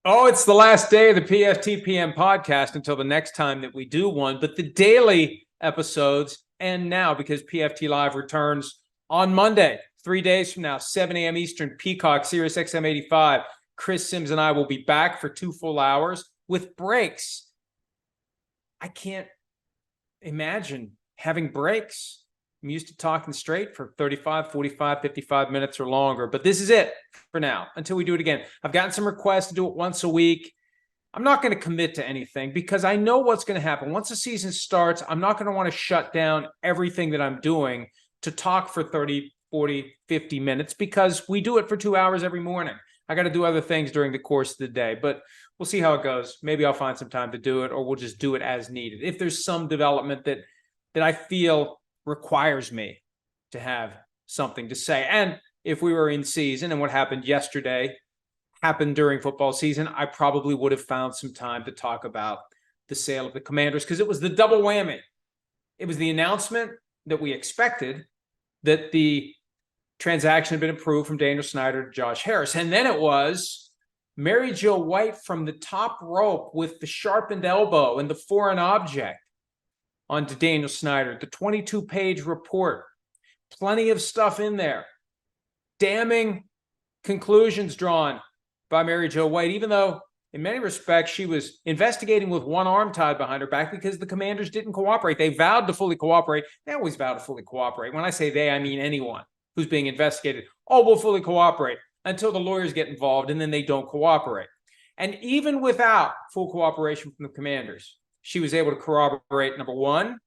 Oh, it's the last day of the PFT PM podcast until the next time that we do one. But the daily episodes end now because PFT Live returns on Monday, 3 days from now, 7 a.m. Eastern, Peacock, Sirius XM 85. Chris Sims and I will be back for 2 full hours with breaks. I can't imagine having breaks. I'm used to talking straight for 35, 45, 55 minutes or longer, but this is it for now until we do it again. I've gotten some requests to do it once a week. I'm not going to commit to anything because I know what's going to happen. Once the season starts, I'm not going to want to shut down everything that I'm doing to talk for 30, 40, 50 minutes because we do it for 2 hours every morning. I got to do other things during the course of the day, but we'll see how it goes. Maybe I'll find some time to do it, or we'll just do it as needed. If there's some development that I feel requires me to have something to say. And if we were in season and what happened yesterday happened during football season, I probably would have found some time to talk about the sale of the Commanders because it was the double whammy. It was the announcement that we expected that the transaction had been approved from Daniel Snyder to Josh Harris. And then it was Mary Jo White from the top rope with the sharpened elbow and the foreign object onto Daniel Snyder, the 22-page report, plenty of stuff in there, damning conclusions drawn by Mary Jo White, even though in many respects she was investigating with one arm tied behind her back because the Commanders didn't cooperate. They vowed to fully cooperate. They always vow to fully cooperate. When I say they, I mean anyone who's being investigated. Oh, we'll fully cooperate until the lawyers get involved, and then they don't cooperate. And even without full cooperation from the Commanders, she was able to corroborate, number one,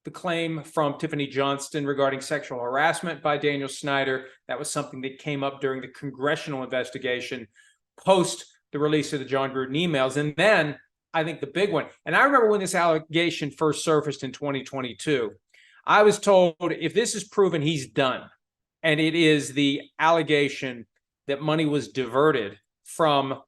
the claim from Tiffany Johnston regarding sexual harassment by Daniel Snyder. That was something that came up during the congressional investigation post the release of the John Gruden emails. And then I think the big one, and I remember when this allegation first surfaced in 2022, I was told if this is proven, he's done. And it is the allegation that money was diverted from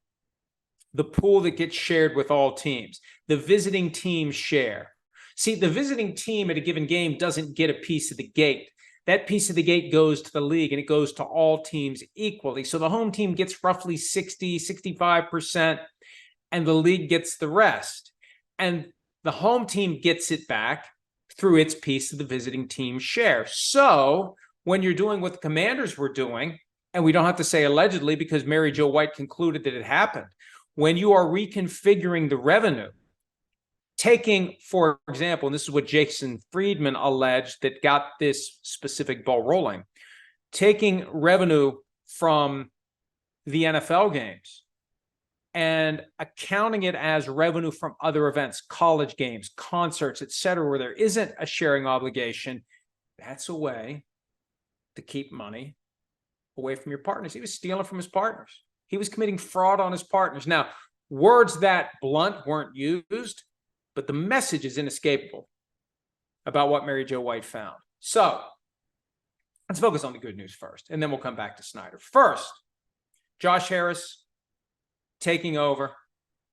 the pool that gets shared with all teams, the visiting team share. See, the visiting team at a given game doesn't get a piece of the gate. That piece of the gate goes to the league, and it goes to all teams equally. So the home team gets roughly 60, 65%, and the league gets the rest. And the home team gets it back through its piece of the visiting team share. So when you're doing what the Commanders were doing, and we don't have to say allegedly because Mary Jo White concluded that it happened, when you are reconfiguring the revenue, taking, for example, and this is what Jason Friedman alleged that got this specific ball rolling, taking revenue from the NFL games and accounting it as revenue from other events, college games, concerts, etc., where there isn't a sharing obligation, that's a way to keep money away from your partners. He was stealing from his partners. He was committing fraud on his partners. Now, words that blunt weren't used, but the message is inescapable about what Mary Jo White found. So let's focus on the good news first, and then we'll come back to Snyder. First, Josh Harris taking over.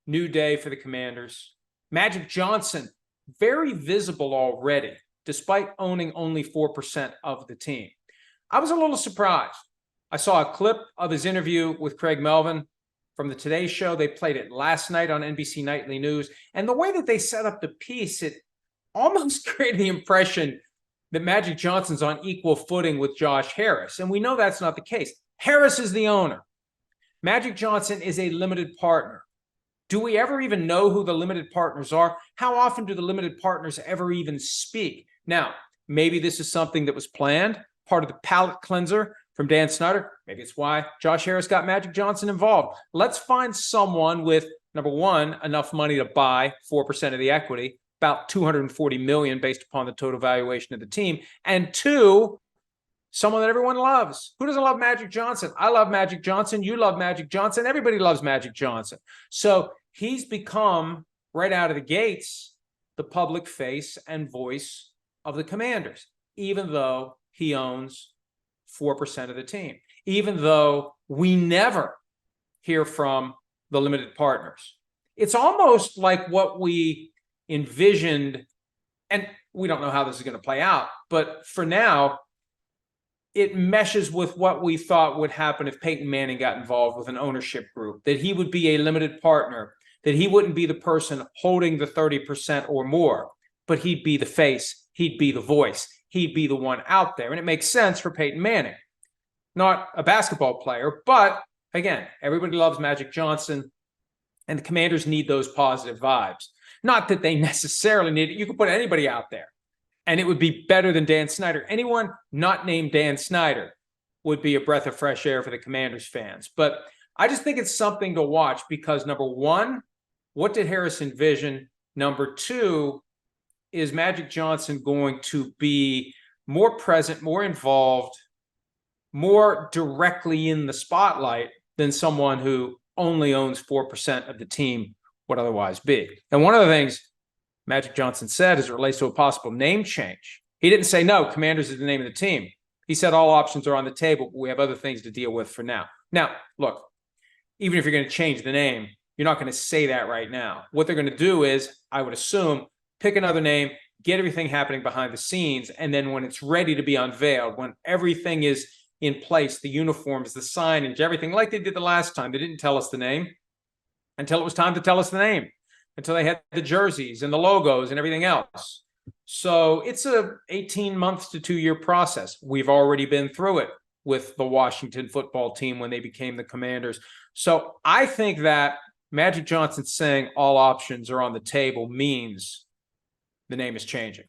New day for the Commanders. Magic Johnson, very visible already, despite owning only 4% of the team. I was a little surprised. I saw a clip of his interview with Craig Melvin from the Today Show. They played it last night on NBC Nightly News. And the way that they set up the piece, it almost created the impression that Magic Johnson's on equal footing with Josh Harris. And we know that's not the case. Harris is the owner. Magic Johnson is a limited partner. Do we ever even know who the limited partners are? How often do the limited partners ever even speak? Now, maybe this is something that was planned, part of the palate cleanser from Dan Snyder. Maybe it's why Josh Harris got Magic Johnson involved. Let's find someone with, number one, enough money to buy 4% of the equity, about $240 million based upon the total valuation of the team. And two, someone that everyone loves. Who doesn't love Magic Johnson? I love Magic Johnson. You love Magic Johnson. Everybody loves Magic Johnson. So he's become, right out of the gates, the public face and voice of the Commanders, even though he owns 4% of the team, even though we never hear from the limited partners. It's almost like what we envisioned, and we don't know how this is going to play out, but for now, it meshes with what we thought would happen if Peyton Manning got involved with an ownership group, that he would be a limited partner, that he wouldn't be the person holding the 30% or more, but he'd be the face, he'd be the voice, he'd be the one out there. And it makes sense for Peyton Manning. Not a basketball player, but again, everybody loves Magic Johnson, and the Commanders need those positive vibes. Not that they necessarily need it. You could put anybody out there, and it would be better than Dan Snyder. Anyone not named Dan Snyder would be a breath of fresh air for the Commanders fans. But I just think it's something to watch because, number one, what did Harris envision? Number two, is Magic Johnson going to be more present, more involved, more directly in the spotlight than someone who only owns 4% of the team would otherwise be? And one of the things Magic Johnson said as it relates to a possible name change, he didn't say, no, Commanders is the name of the team. He said all options are on the table, but we have other things to deal with for now. Now, look, even if you're going to change the name, you're not going to say that right now. What they're going to do is, I would assume, pick another name, get everything happening behind the scenes, and then when it's ready to be unveiled, when everything is in place, the uniforms, the signage, everything, like they did the last time, they didn't tell us the name until it was time to tell us the name, until they had the jerseys and the logos and everything else. So it's a 18 months to 2-year process. We've already been through it with the Washington football team when they became the Commanders. So I think that Magic Johnson saying all options are on the table means the name is changing.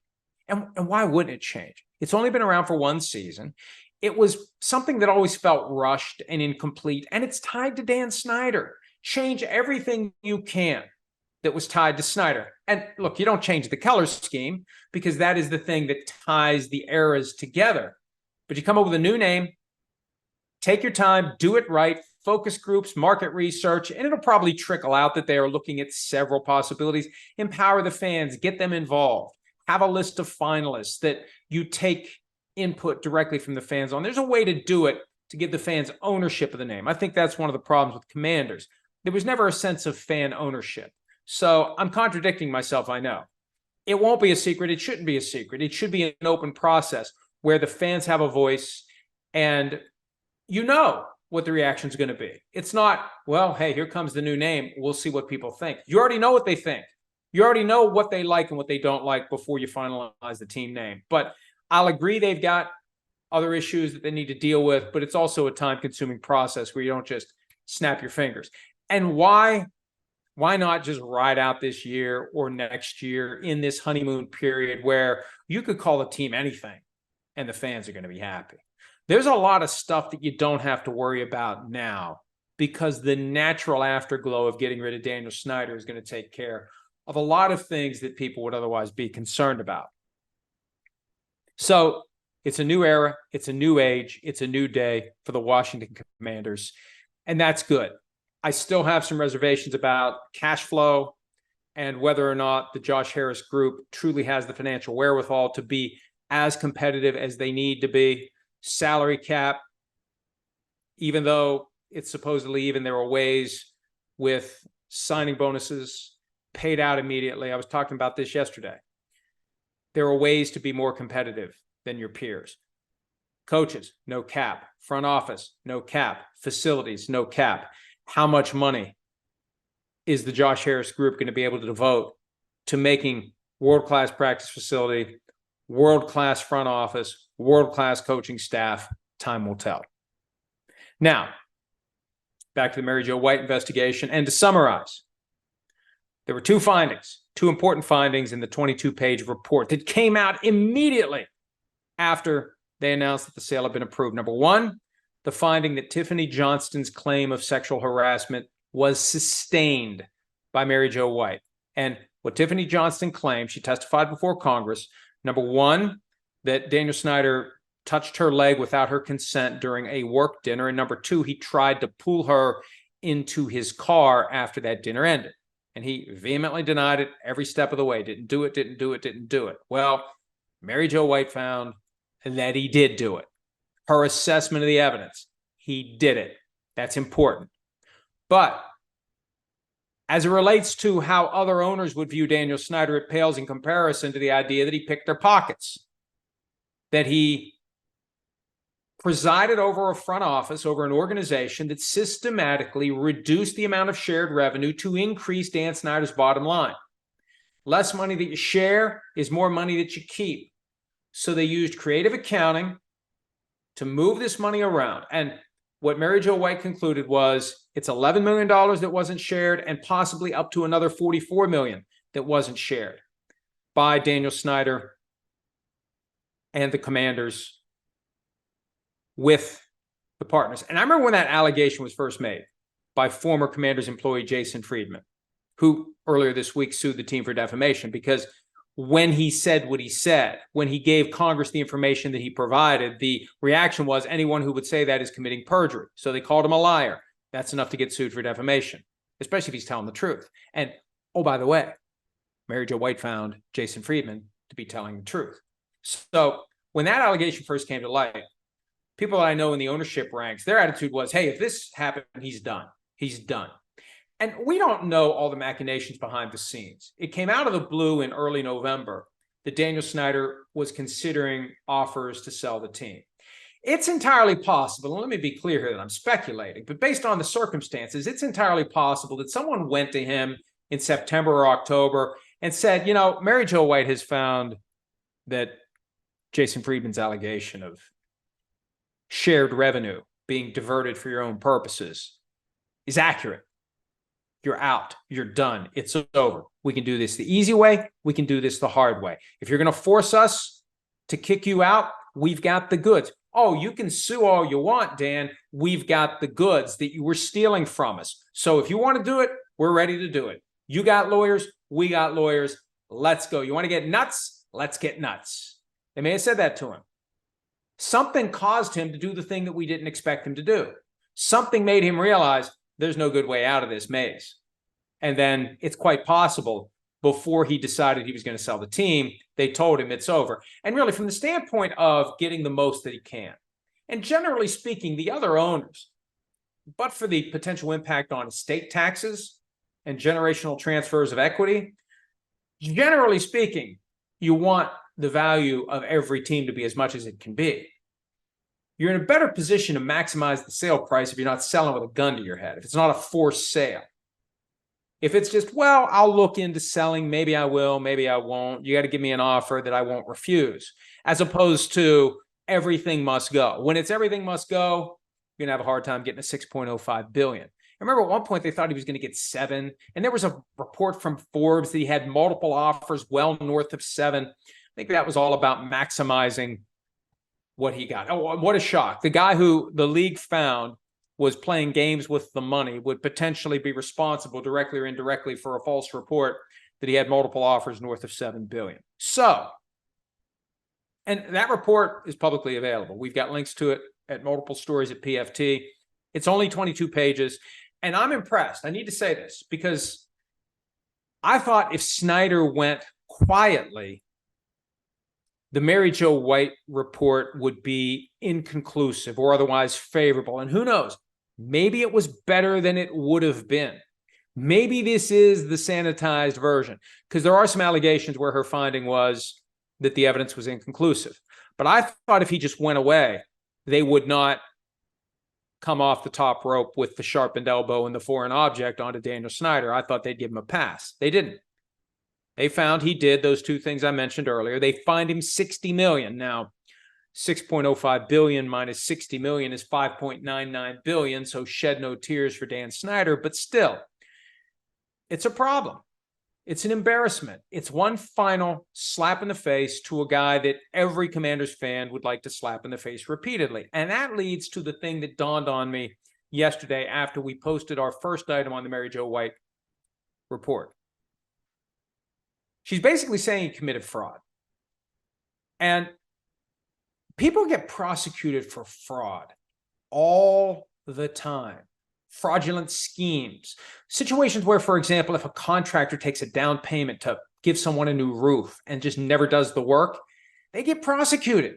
And why wouldn't it change? It's only been around for one season. It was something that always felt rushed and incomplete, and it's tied to Dan Snyder. Change everything you can that was tied to Snyder. And look, you don't change the color scheme because that is the thing that ties the eras together. But you come up with a new name, take your time, do it right, focus groups, market research, and it'll probably trickle out that they are looking at several possibilities. Empower the fans, get them involved, have a list of finalists that you take input directly from the fans on. There's a way to do it to give the fans ownership of the name. I think that's one of the problems with Commanders. There was never a sense of fan ownership. So I'm contradicting myself, I know. It won't be a secret. It shouldn't be a secret. It should be an open process where the fans have a voice and you know what the reaction is going to be. It's not, well, hey, here comes the new name. We'll see what people think. You already know what they think. You already know what they like and what they don't like before you finalize the team name. But I'll agree they've got other issues that they need to deal with, but it's also a time-consuming process where you don't just snap your fingers. And why not just ride out this year or next year in this honeymoon period where you could call a team anything and the fans are going to be happy? There's a lot of stuff that you don't have to worry about now because the natural afterglow of getting rid of Daniel Snyder is going to take care of a lot of things that people would otherwise be concerned about. So it's a new era, it's a new age, it's a new day for the Washington Commanders, and that's good. I still have some reservations about cash flow and whether or not the Josh Harris group truly has the financial wherewithal to be as competitive as they need to be. Salary cap, even though it's supposedly even, there are ways with signing bonuses paid out immediately. I was talking about this yesterday. There are ways to be more competitive than your peers. Coaches, no cap. Front office, no cap. Facilities, no cap. How much money is the Josh Harris group going to be able to devote to making world-class practice facility, world-class front office, world-class coaching staff? Time will tell. Now, back to the Mary Jo White investigation. And to summarize, there were two important findings in the 22-page report that came out immediately after they announced that the sale had been approved. Number one, the finding that Tiffany Johnston's claim of sexual harassment was sustained by Mary Jo White. And what Tiffany Johnston claimed, she testified before Congress, number one, that Daniel Snyder touched her leg without her consent during a work dinner. And number two, he tried to pull her into his car after that dinner ended. And he vehemently denied it every step of the way. Didn't do it. Well, Mary Jo White found that he did do it. Her assessment of the evidence, he did it. That's important. But as it relates to how other owners would view Daniel Snyder, it pales in comparison to the idea that he picked their pockets, that he presided over a front office, over an organization that systematically reduced the amount of shared revenue to increase Dan Snyder's bottom line. Less money that you share is more money that you keep. So they used creative accounting to move this money around. And what Mary Jo White concluded was it's $11 million that wasn't shared and possibly up to another $44 million that wasn't shared by Daniel Snyder and the Commanders with the partners. And I remember when that allegation was first made by former Commanders employee Jason Friedman, who earlier this week sued the team for defamation, because when he said what he said, when he gave Congress the information that he provided, the reaction was anyone who would say that is committing perjury. So they called him a liar. That's enough to get sued for defamation, especially if he's telling the truth. And oh, by the way, Mary Jo White found Jason Friedman to be telling the truth. So when that allegation first came to light, people that I know in the ownership ranks, their attitude was, hey, if this happened, he's done. He's done. And we don't know all the machinations behind the scenes. It came out of the blue in early November that Daniel Snyder was considering offers to sell the team. It's entirely possible, and let me be clear here that I'm speculating, but based on the circumstances, it's entirely possible that someone went to him in September or October and said, you know, Mary Jo White has found that Jason Friedman's allegation of shared revenue being diverted for your own purposes is accurate. You're out. You're done. It's over. We can do this the easy way. We can do this the hard way. If you're going to force us to kick you out, we've got the goods. Oh, you can sue all you want, Dan. We've got the goods that you were stealing from us. So if you want to do it, we're ready to do it. You got lawyers. We got lawyers. Let's go. You want to get nuts? Let's get nuts. They may have said that to him. Something caused him to do the thing that we didn't expect him to do. Something made him realize there's no good way out of this maze. And then it's quite possible before he decided he was going to sell the team, they told him it's over. And really, from the standpoint of getting the most that he can, and generally speaking, the other owners, but for the potential impact on estate taxes and generational transfers of equity, generally speaking, you want the value of every team to be as much as it can be. You're in a better position to maximize the sale price if you're not selling with a gun to your head, if it's not a forced sale. If it's just, well, I'll look into selling, maybe I will, maybe I won't. You got to give me an offer that I won't refuse, as opposed to everything must go. When it's everything must go, you're going to have a hard time getting a $6.05 billion. I remember at one point they thought he was going to get 7, and there was a report from Forbes that he had multiple offers well north of 7. I think that was all about maximizing what he got. Oh, what a shock. The guy who the league found was playing games with the money would potentially be responsible directly or indirectly for a false report that he had multiple offers north of $7 billion. So, and that report is publicly available. We've got links to it at multiple stories at PFT. It's only 22 pages. And I'm impressed. I need to say this because I thought if Snyder went quietly, the Mary Jo White report would be inconclusive or otherwise favorable. And who knows? Maybe it was better than it would have been. Maybe this is the sanitized version, because there are some allegations where her finding was that the evidence was inconclusive. But I thought if he just went away, they would not come off the top rope with the sharpened elbow and the foreign object onto Daniel Snyder. I thought they'd give him a pass. They didn't. They found he did those two things I mentioned earlier. They fined him $60 million. Now, $6.05 billion minus $60 million is $5.99 billion, so shed no tears for Dan Snyder, but still, it's a problem. It's an embarrassment. It's one final slap in the face to a guy that every Commanders fan would like to slap in the face repeatedly. And that leads to the thing that dawned on me yesterday after we posted our first item on the Mary Jo White report. She's basically saying he committed fraud. And people get prosecuted for fraud all the time. Fraudulent schemes. Situations where, for example, if a contractor takes a down payment to give someone a new roof and just never does the work, they get prosecuted.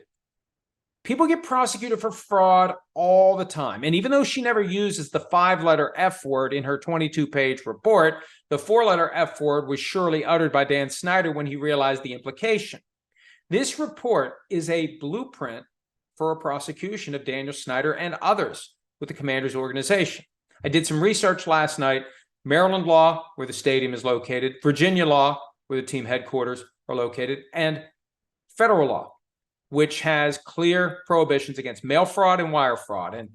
People get prosecuted for fraud all the time. And even though she never uses the 5-letter F word in her 22-page report, the 4-letter F word was surely uttered by Dan Snyder when he realized the implication. This report is a blueprint for a prosecution of Daniel Snyder and others with the Commanders organization. I did some research last night. Maryland law, where the stadium is located, Virginia law, where the team headquarters are located, and federal law, which has clear prohibitions against mail fraud and wire fraud. And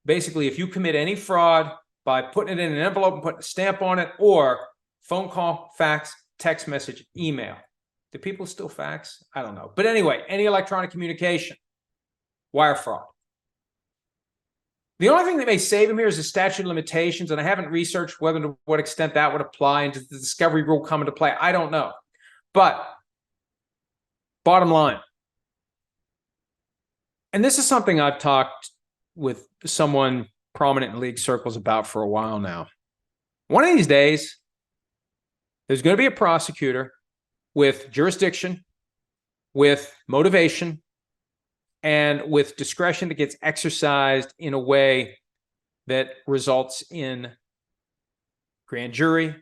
basically, if you commit any fraud by putting it in an envelope and putting a stamp on it, or phone call, fax, text message, email. Do people still fax? I don't know. But anyway, any electronic communication, wire fraud. The only thing that may save him here is the statute of limitations, and I haven't researched whether to what extent that would apply and does the discovery rule come into play. I don't know. But bottom line, and this is something I've talked with someone prominent in league circles about for a while now. One of these days, there's going to be a prosecutor with jurisdiction, with motivation, and with discretion that gets exercised in a way that results in grand jury,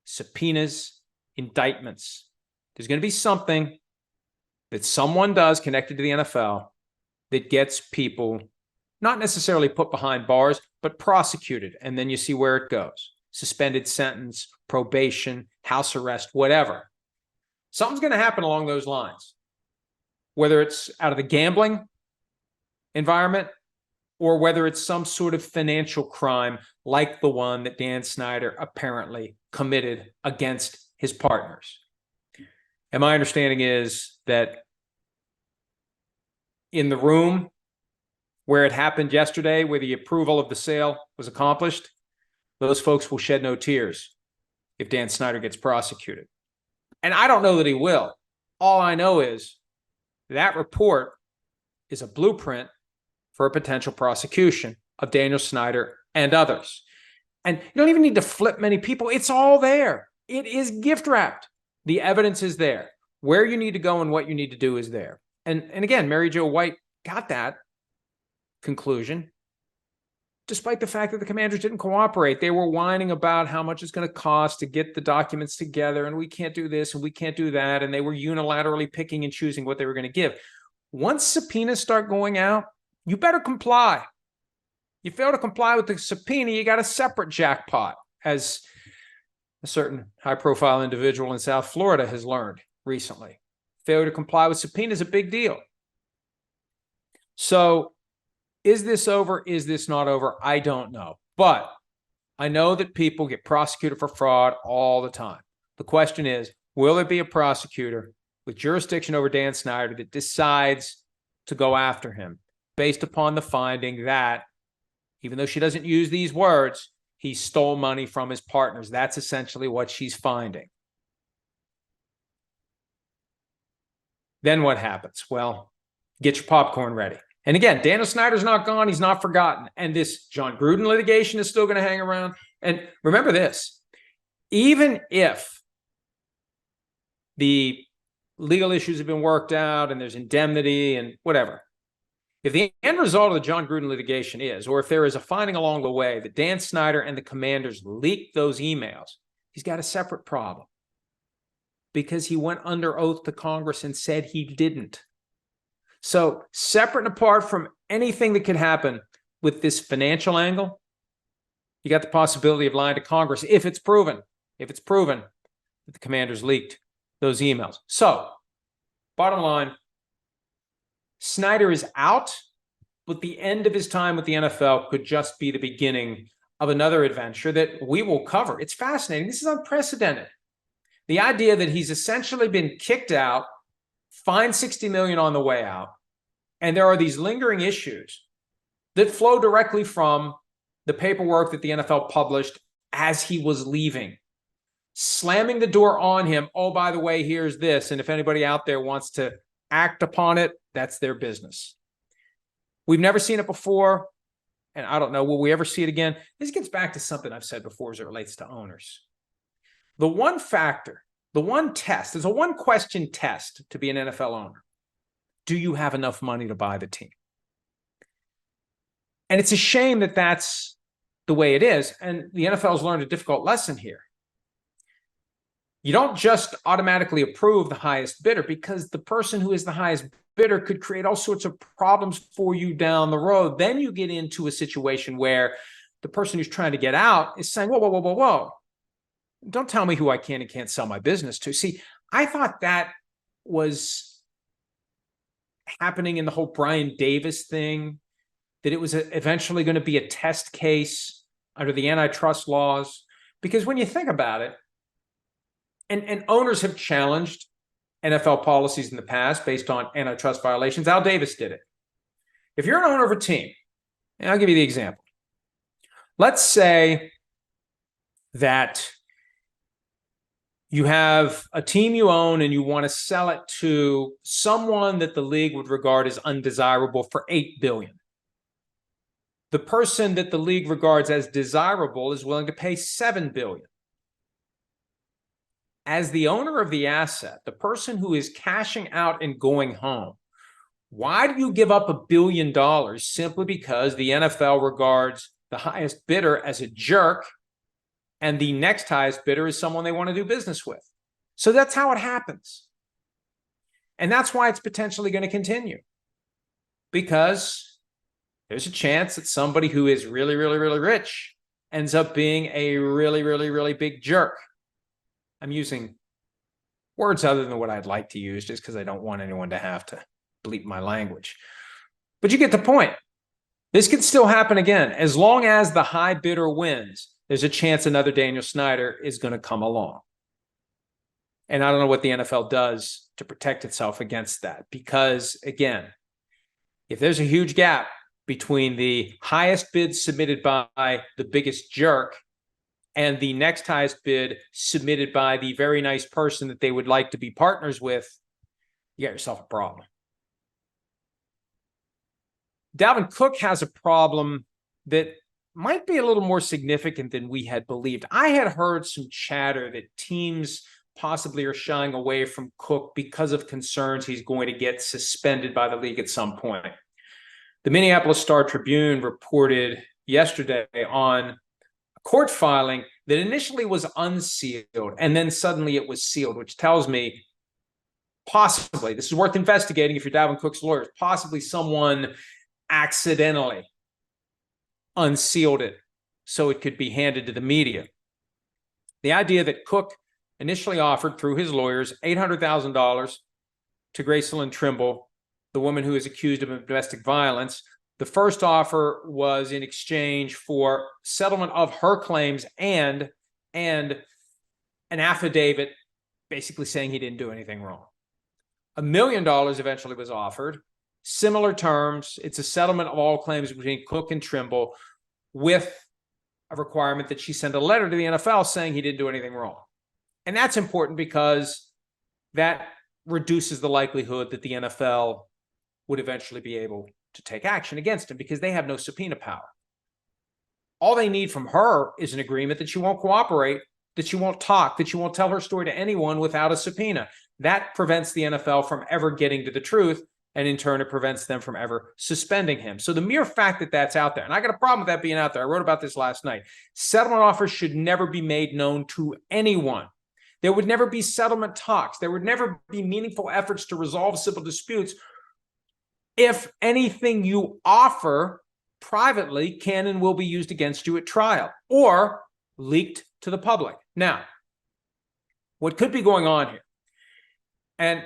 subpoenas, indictments. There's going to be something that someone does connected to the NFL that gets people not necessarily put behind bars, but prosecuted. And then you see where it goes. Suspended sentence, probation, house arrest, whatever. Something's going to happen along those lines. Whether it's out of the gambling environment or whether it's some sort of financial crime like the one that Dan Snyder apparently committed against his partners. And my understanding is that in the room where it happened yesterday, where the approval of the sale was accomplished, those folks will shed no tears if Dan Snyder gets prosecuted. And I don't know that he will. All I know is that report is a blueprint for a potential prosecution of Daniel Snyder and others. And you don't even need to flip many people. It's all there. It is gift wrapped. The evidence is there. Where you need to go and what you need to do is there. And again, Mary Jo White got that conclusion, despite the fact that the Commanders didn't cooperate. They were whining about how much it's going to cost to get the documents together, and we can't do this and we can't do that. And they were unilaterally picking and choosing what they were going to give. Once subpoenas start going out, you better comply. You fail to comply with the subpoena, you got a separate jackpot, as a certain high-profile individual in South Florida has learned recently. Failure to comply with subpoena is a big deal. So is this over? Is this not over? I don't know. But I know that people get prosecuted for fraud all the time. The question is, will there be a prosecutor with jurisdiction over Dan Snyder that decides to go after him based upon the finding that, even though she doesn't use these words, he stole money from his partners? That's essentially what she's finding. Then what happens? Well, get your popcorn ready. And again, Daniel Snyder's not gone. He's not forgotten. And this John Gruden litigation is still going to hang around. And remember this, even if the legal issues have been worked out and there's indemnity and whatever, if the end result of the John Gruden litigation is, or if there is a finding along the way that Dan Snyder and the Commanders leaked those emails, he's got a separate problem because he went under oath to Congress and said he didn't. So separate and apart from anything that could happen with this financial angle, you got the possibility of lying to Congress if it's proven that the Commanders leaked those emails. So bottom line, Snyder is out, but the end of his time with the NFL could just be the beginning of another adventure that we will cover. It's fascinating. This is unprecedented. The idea that he's essentially been kicked out, fined $60 million on the way out, and there are these lingering issues that flow directly from the paperwork that the NFL published as he was leaving, slamming the door on him. Oh, by the way, here's this. And if anybody out there wants to act upon it, that's their business. We've never seen it before, and I don't know, will we ever see it again? This gets back to something I've said before as it relates to owners. The one factor, the one test, there's a one question test to be an NFL owner. Do you have enough money to buy the team? And it's a shame that that's the way it is. And the NFL has learned a difficult lesson here. You don't just automatically approve the highest bidder, because the person who is the highest bidder could create all sorts of problems for you down the road. Then you get into a situation where the person who's trying to get out is saying, whoa, whoa, whoa, whoa, whoa. Don't tell me who I can and can't sell my business to. See, I thought that was happening in the whole Brian Davis thing, that it was eventually going to be a test case under the antitrust laws. Because when you think about it, and owners have challenged NFL policies in the past based on antitrust violations. Al Davis did it. If you're an owner of a team, and I'll give you the example. Let's say that you have a team you own and you want to sell it to someone that the league would regard as undesirable for $8 billion. The person that the league regards as desirable is willing to pay $7 billion. As the owner of the asset, the person who is cashing out and going home, why do you give up $1 billion simply because the NFL regards the highest bidder as a jerk and the next highest bidder is someone they want to do business with? So that's how it happens. And that's why it's potentially going to continue, because there's a chance that somebody who is really, really, really rich ends up being a really, really, really big jerk. I'm using words other than what I'd like to use just because I don't want anyone to have to bleep my language. But you get the point. This could still happen again. As long as the high bidder wins, there's a chance another Daniel Snyder is going to come along. And I don't know what the NFL does to protect itself against that. Because, again, if there's a huge gap between the highest bid submitted by the biggest jerk and the next highest bid submitted by the very nice person that they would like to be partners with, you got yourself a problem. Dalvin Cook has a problem that might be a little more significant than we had believed. I had heard some chatter that teams possibly are shying away from Cook because of concerns he's going to get suspended by the league at some point. The Minneapolis Star-Tribune reported yesterday on court filing that initially was unsealed and then suddenly it was sealed, which tells me possibly, this is worth investigating if you're Dalvin Cook's lawyers, possibly someone accidentally unsealed it so it could be handed to the media. The idea that Cook initially offered through his lawyers $800,000 to Gracelyn Trimble, the woman who is accused of domestic violence. The first offer was in exchange for settlement of her claims and an affidavit basically saying he didn't do anything wrong. $1 million eventually was offered. Similar terms. It's a settlement of all claims between Cook and Trimble with a requirement that she send a letter to the NFL saying he didn't do anything wrong. And that's important because that reduces the likelihood that the NFL would eventually be able to take action against him because they have no subpoena power. All they need from her is an agreement that she won't cooperate, that she won't talk, that she won't tell her story to anyone without a subpoena. That prevents the NFL from ever getting to the truth, and in turn, it prevents them from ever suspending him. So the mere fact that that's out there, and I got a problem with that being out there. I wrote about this last night. Settlement offers should never be made known to anyone. There would never be settlement talks. There would never be meaningful efforts to resolve civil disputes if anything you offer privately can and will be used against you at trial or leaked to the public. Now, what could be going on here, and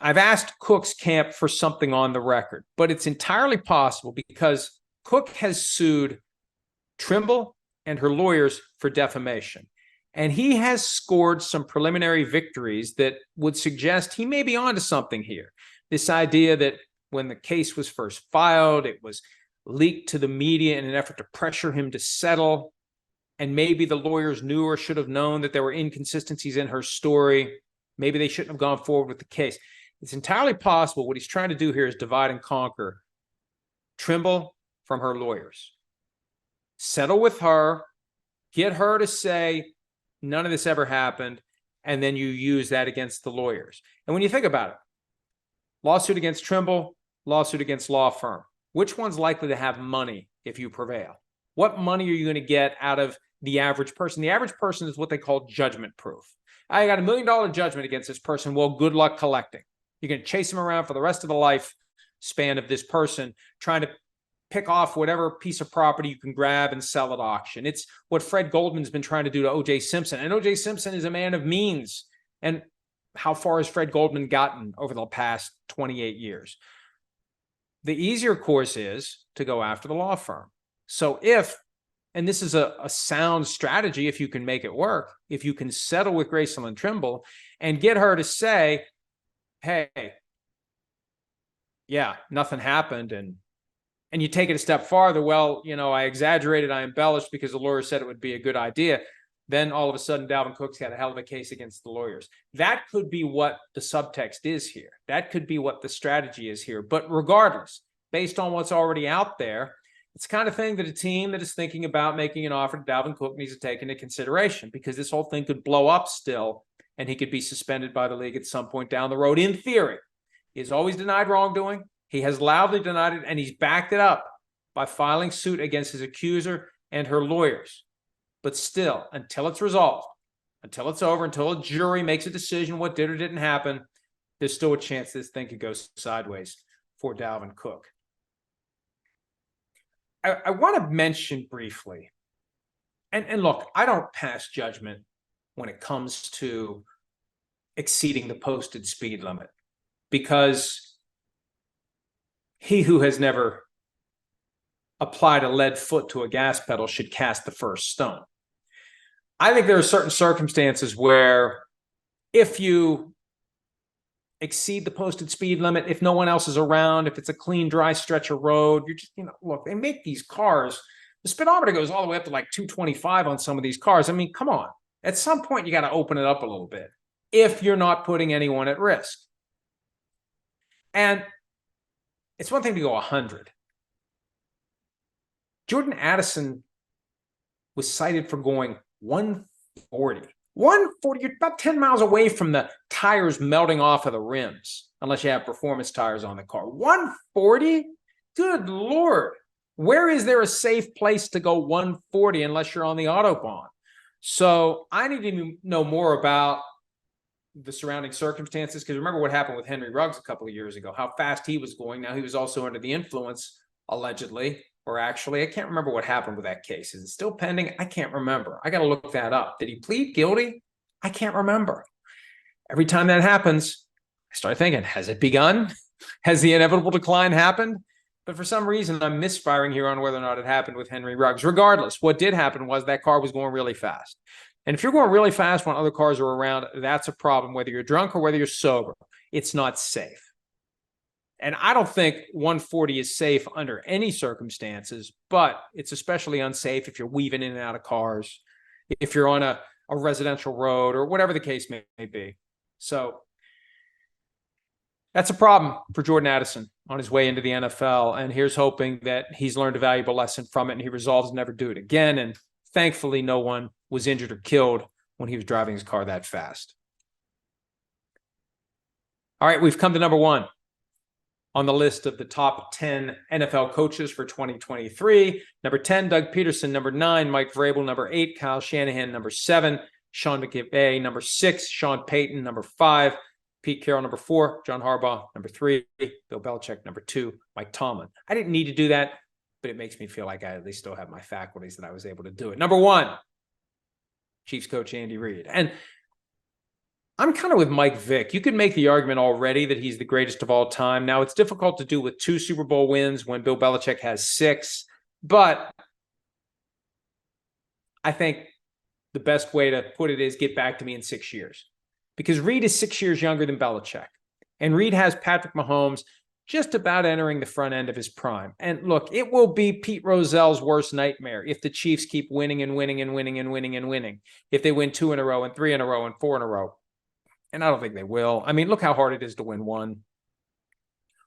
I've asked Cook's camp for something on the record, but it's entirely possible because Cook has sued Trimble and her lawyers for defamation. And he has scored some preliminary victories that would suggest he may be onto something here. This idea that when the case was first filed, it was leaked to the media in an effort to pressure him to settle. And maybe the lawyers knew or should have known that there were inconsistencies in her story. Maybe they shouldn't have gone forward with the case. It's entirely possible what he's trying to do here is divide and conquer Trimble from her lawyers. Settle with her, get her to say none of this ever happened, and then you use that against the lawyers. And when you think about it, lawsuit against Trimble, lawsuit against law firm, which one's likely to have money if you prevail? What money are you going to get out of the average person? The average person is what they call judgment proof. I got $1 million judgment against this person. Well, good luck collecting. You're going to chase him around for the rest of the life span of this person, trying to pick off whatever piece of property you can grab and sell at auction. It's what Fred Goldman's been trying to do to O.J. Simpson. And O.J. Simpson is a man of means. And how far has Fred Goldman gotten over the past 28 years? The easier course is to go after the law firm. So and this is a sound strategy if you can make it work, if you can settle with Gracelyn Trimble and get her to say, hey, yeah, nothing happened. And you take it a step farther. Well, I exaggerated, I embellished because the lawyer said it would be a good idea. Then all of a sudden, Dalvin Cook's got a hell of a case against the lawyers. That could be what the subtext is here. That could be what the strategy is here. But regardless, based on what's already out there, it's the kind of thing that a team that is thinking about making an offer to Dalvin Cook needs to take into consideration, because this whole thing could blow up still, and he could be suspended by the league at some point down the road. In theory, he's always denied wrongdoing. He has loudly denied it, and he's backed it up by filing suit against his accuser and her lawyers. But still, until it's resolved, until it's over, until a jury makes a decision what did or didn't happen, there's still a chance this thing could go sideways for Dalvin Cook. I want to mention briefly, and look, I don't pass judgment when it comes to exceeding the posted speed limit, because he who has never applied a lead foot to a gas pedal should cast the first stone. I think there are certain circumstances where if you exceed the posted speed limit, if no one else is around, if it's a clean, dry stretch of road, you're just, look, they make these cars, the speedometer goes all the way up to like 225 on some of these cars. I mean, come on. At some point, you got to open it up a little bit if you're not putting anyone at risk. And it's one thing to go 100. Jordan Addison was cited for going 140. 140, you're about 10 miles away from the tires melting off of the rims, unless you have performance tires on the car. 140? Good Lord. Where is there a safe place to go 140 unless you're on the Autobahn? So I need to know more about the surrounding circumstances, because remember what happened with Henry Ruggs a couple of years ago, how fast he was going. Now, he was also under the influence, allegedly, or actually, I can't remember what happened with that case. Is it still pending? I can't remember. I got to look that up. Did he plead guilty? I can't remember. Every time that happens, I start thinking, has it begun? Has the inevitable decline happened? But for some reason, I'm misfiring here on whether or not it happened with Henry Ruggs. Regardless, what did happen was that car was going really fast. And if you're going really fast when other cars are around, that's a problem, whether you're drunk or whether you're sober. It's not safe. And I don't think 140 is safe under any circumstances, but it's especially unsafe if you're weaving in and out of cars, if you're on a residential road, or whatever the case may be. So that's a problem for Jordan Addison on his way into the NFL. And here's hoping that he's learned a valuable lesson from it and he resolves to never do it again. And thankfully, no one was injured or killed when he was driving his car that fast. All right, we've come to number one on the list of the top 10 NFL coaches for 2023. Number 10, Doug Peterson. Number 9, Mike Vrabel. Number 8, Kyle Shanahan. Number 7, Sean McVay. Number 6, Sean Payton. Number 5, Pete Carroll. Number 4, John Harbaugh. Number 3, Bill Belichick. Number 2, Mike Tomlin. I didn't need to do that, but it makes me feel like I at least still have my faculties that I was able to do it. Number 1, Chiefs coach Andy Reid. And I'm kind of with Mike Vick. You could make the argument already that he's the greatest of all time. Now, it's difficult to do with 2 Super Bowl wins when Bill Belichick has 6, but I think the best way to put it is get back to me in 6 years, because Reid is 6 years younger than Belichick, and Reid has Patrick Mahomes just about entering the front end of his prime. And look, it will be Pete Rozell's worst nightmare if the Chiefs keep winning and winning and winning and winning and winning, if they win 2 in a row and 3 in a row and 4 in a row. And I don't think they will. I mean, look how hard it is to win one.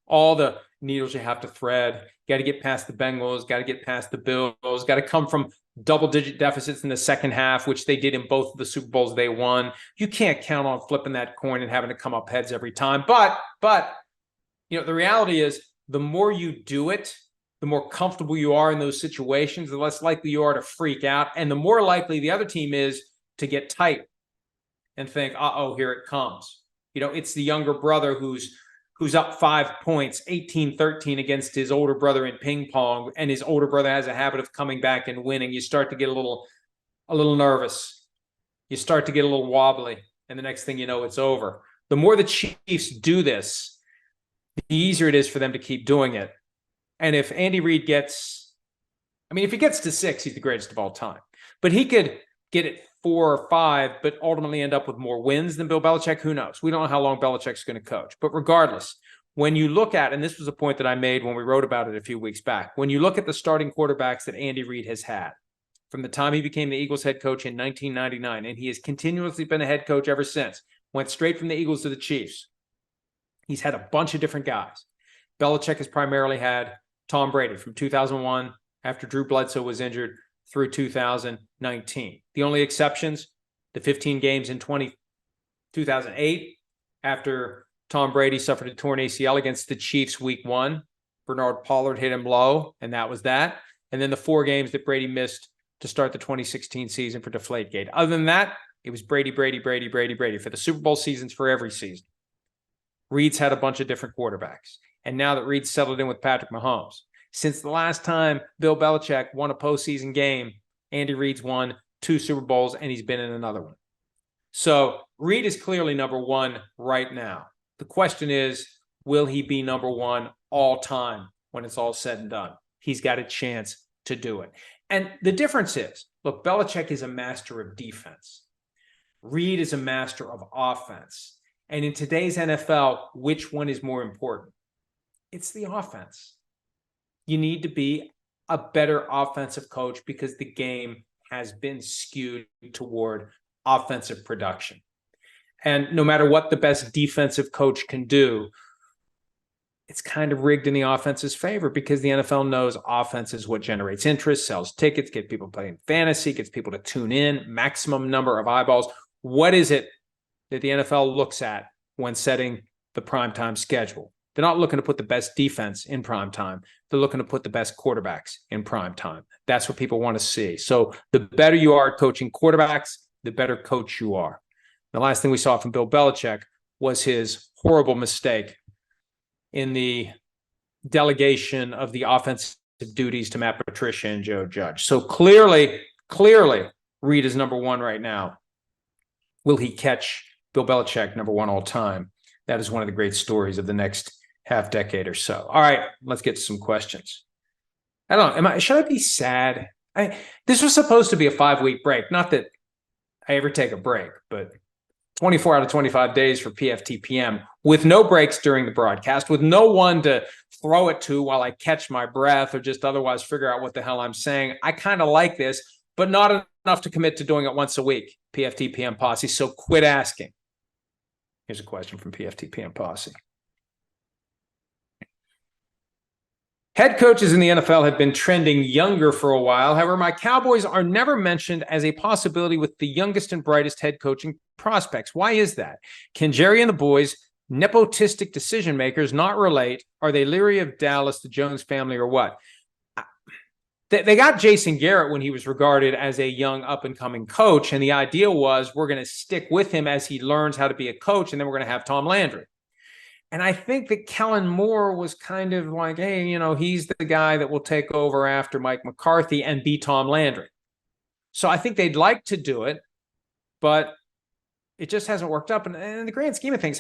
All the needles you have to thread. Got to get past the Bengals. Got to get past the Bills. Got to come from double-digit deficits in the second half, which they did in both of the Super Bowls they won. You can't count on flipping that coin and having to come up heads every time. But the reality is, the more you do it, the more comfortable you are in those situations, the less likely you are to freak out, and the more likely the other team is to get tight and think, uh-oh, here it comes. It's the younger brother who's up 5 points, 18-13 against his older brother in ping pong, and his older brother has a habit of coming back and winning. You start to get a little nervous. You start to get a little wobbly, and the next thing you know, it's over. The more the Chiefs do this, the easier it is for them to keep doing it. And if Andy Reid if he gets to 6, he's the greatest of all time. But he could get it 4 or 5, but ultimately end up with more wins than Bill Belichick. Who knows? We don't know how long Belichick's going to coach. But regardless, when you look at, and this was a point that I made when we wrote about it a few weeks back, when you look at the starting quarterbacks that Andy Reid has had from the time he became the Eagles head coach in 1999, and he has continuously been a head coach ever since, went straight from the Eagles to the Chiefs. He's had a bunch of different guys. Belichick has primarily had Tom Brady from 2001 after Drew Bledsoe was injured through 2019. The only exceptions, the 15 games in 2008 after Tom Brady suffered a torn ACL against the Chiefs week 1. Bernard Pollard hit him low, and that was that. And then the 4 games that Brady missed to start the 2016 season for Deflategate. Other than that, it was Brady for the Super Bowl seasons, for every season. Reid's had a bunch of different quarterbacks. And now that Reid's settled in with Patrick Mahomes, since the last time Bill Belichick won a postseason game, Andy Reid's won 2 Super Bowls, and he's been in another one. So Reid is clearly number 1 right now. The question is, will he be number 1 all time when it's all said and done? He's got a chance to do it. And the difference is, look, Belichick is a master of defense. Reid is a master of offense. And in today's NFL, which one is more important? It's the offense. You need to be a better offensive coach because the game has been skewed toward offensive production. And no matter what the best defensive coach can do, it's kind of rigged in the offense's favor because the NFL knows offense is what generates interest, sells tickets, gets people playing fantasy, gets people to tune in, maximum number of eyeballs. What is it that the NFL looks at when setting the primetime schedule? They're not looking to put the best defense in prime time. They're looking to put the best quarterbacks in prime time. That's what people want to see. So the better you are at coaching quarterbacks, the better coach you are. The last thing we saw from Bill Belichick was his horrible mistake in the delegation of the offensive duties to Matt Patricia and Joe Judge. So clearly, Reid is number 1 right now. Will he catch Bill Belichick number 1 all time? That is one of the great stories of the next half decade or so. All right, let's get to some questions. I don't know. Should I be sad? This was supposed to be a 5-week break. Not that I ever take a break, but 24 out of 25 days for PFT PM with no breaks during the broadcast, with no one to throw it to while I catch my breath or just otherwise figure out what the hell I'm saying. I kind of like this, but not enough to commit to doing it once a week. PFT PM Posse. So quit asking. Here's a question from PFT PM Posse. Head coaches in the NFL have been trending younger for a while. However, my Cowboys are never mentioned as a possibility with the youngest and brightest head coaching prospects. Why is that? Can Jerry and the boys, nepotistic decision makers, not relate? Are they leery of Dallas, the Jones family, or what? They got Jason Garrett when he was regarded as a young up-and-coming coach, and the idea was we're going to stick with him as he learns how to be a coach, and then we're going to have Tom Landry. And I think that Kellen Moore was kind of like, hey, he's the guy that will take over after Mike McCarthy and be Tom Landry. So I think they'd like to do it, but it just hasn't worked up. And in the grand scheme of things,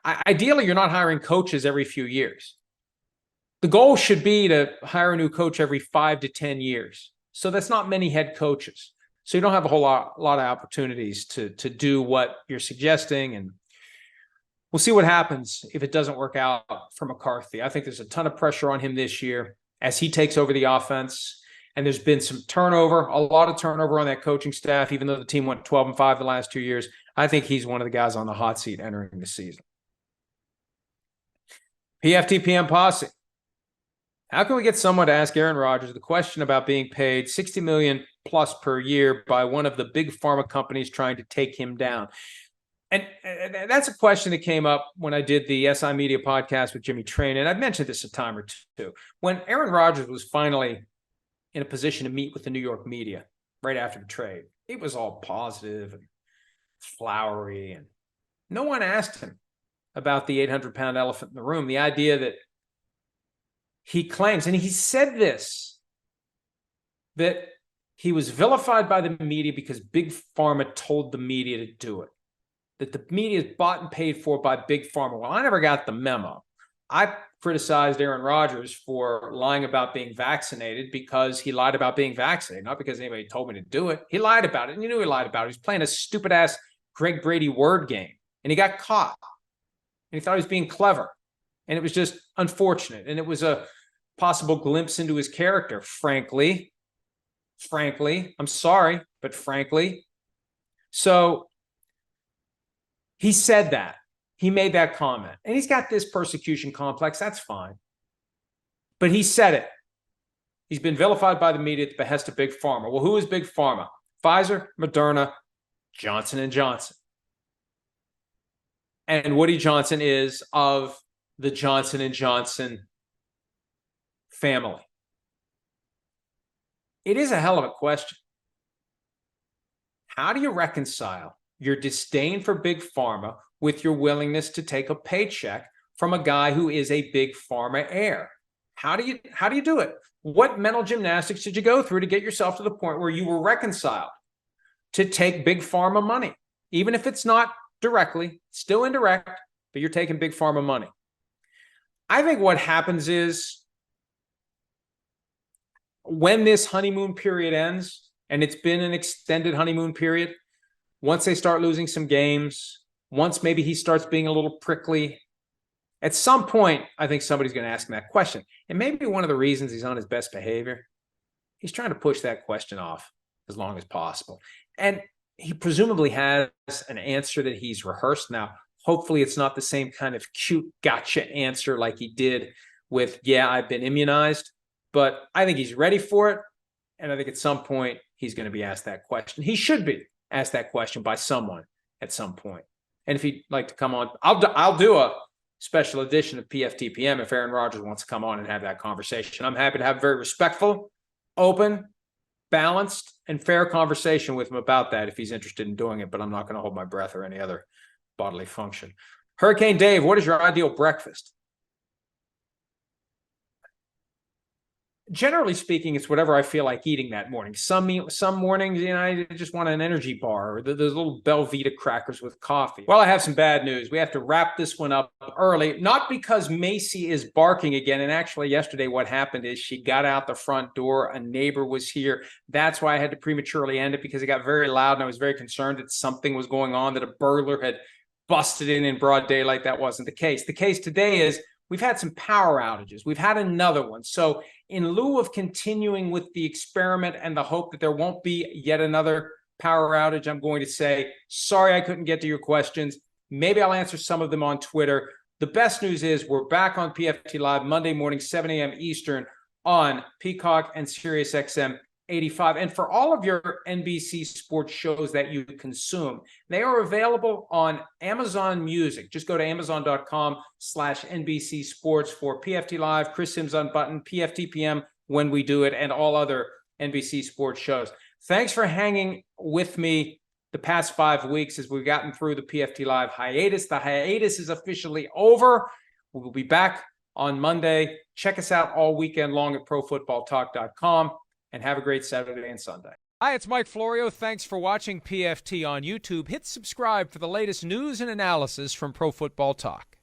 ideally, you're not hiring coaches every few years. The goal should be to hire a new coach every 5 to 10 years. So that's not many head coaches. So you don't have a whole lot of opportunities to do what you're suggesting. And we'll see what happens if it doesn't work out for McCarthy. I think there's a ton of pressure on him this year as he takes over the offense. And there's been some turnover, a lot of turnover on that coaching staff, even though the team went 12-5 the last 2 years. I think he's one of the guys on the hot seat entering the season. PFT PM Posse. How can we get someone to ask Aaron Rodgers the question about being paid $60 million plus per year by one of the big pharma companies trying to take him down? And that's a question that came up when I did the SI Media podcast with Jimmy Train. And I've mentioned this a time or two. When Aaron Rodgers was finally in a position to meet with the New York media right after the trade, it was all positive. And flowery, and no one asked him about the 800-pound elephant in the room, the idea that he claims, and he said this, that he was vilified by the media because Big Pharma told the media to do it, that the media is bought and paid for by Big Pharma. Well, I never got the memo. I criticized Aaron Rodgers for lying about being vaccinated because he lied about being vaccinated, not because anybody told me to do it. He lied about it, and you knew he lied about it. He was playing a stupid-ass Greg Brady word game, and he got caught, and he thought he was being clever, and it was just unfortunate, and it was a possible glimpse into his character, frankly. I'm sorry, but frankly. So he said that. He made that comment. And he's got this persecution complex. That's fine. But he said it. He's been vilified by the media at the behest of Big Pharma. Well, who is Big Pharma? Pfizer, Moderna, Johnson & Johnson. And Woody Johnson is of the Johnson & Johnson family. It is a hell of a question. How do you reconcile your disdain for Big Pharma with your willingness to take a paycheck from a guy who is a Big Pharma heir? How do you do it? What mental gymnastics did you go through to get yourself to the point where you were reconciled to take Big Pharma money? Even if it's not directly, still indirect, but you're taking Big Pharma money. I think what happens is when this honeymoon period ends, and it's been an extended honeymoon period, once they start losing some games, once maybe he starts being a little prickly, at some point, I think somebody's going to ask him that question. And maybe one of the reasons he's on his best behavior, he's trying to push that question off as long as possible. And he presumably has an answer that he's rehearsed. Now, hopefully it's not the same kind of cute gotcha answer like he did with, yeah, I've been immunized. But I think he's ready for it. And I think at some point he's going to be asked that question. He should be asked that question by someone at some point. And if he'd like to come on, I'll do a special edition of PFT PM if Aaron Rodgers wants to come on and have that conversation. I'm happy to have a very respectful, open, balanced, and fair conversation with him about that if he's interested in doing it. But I'm not going to hold my breath or any other bodily function. Hurricane Dave, what is your ideal breakfast? Generally speaking, it's whatever I feel like eating that morning. Some mornings, I just want an energy bar or those little Belvita crackers with coffee. Well, I have some bad news. We have to wrap this one up early, not because Macy is barking again. And actually yesterday what happened is she got out the front door. A neighbor was here. That's why I had to prematurely end it, because it got very loud and I was very concerned that something was going on, that a burglar had busted in broad daylight. That wasn't the case. The case today is we've had some power outages. We've had another one. So in lieu of continuing with the experiment and the hope that there won't be yet another power outage, I'm going to say, sorry, I couldn't get to your questions. Maybe I'll answer some of them on Twitter. The best news is we're back on PFT Live Monday morning, 7 a.m. Eastern on Peacock and SiriusXM 85. And for all of your NBC sports shows that you consume, they are available on Amazon Music. Just go to amazon.com/NBC Sports for PFT Live, Chris Sims Unbuttoned, PFT PM when we do it, and all other NBC sports shows. Thanks for hanging with me the past 5 weeks as we've gotten through the PFT Live hiatus. The hiatus is officially over. We will be back on Monday. Check us out all weekend long at profootballtalk.com. And have a great Saturday and Sunday. Hi, it's Mike Florio. Thanks for watching PFT on YouTube. Hit subscribe for the latest news and analysis from Pro Football Talk.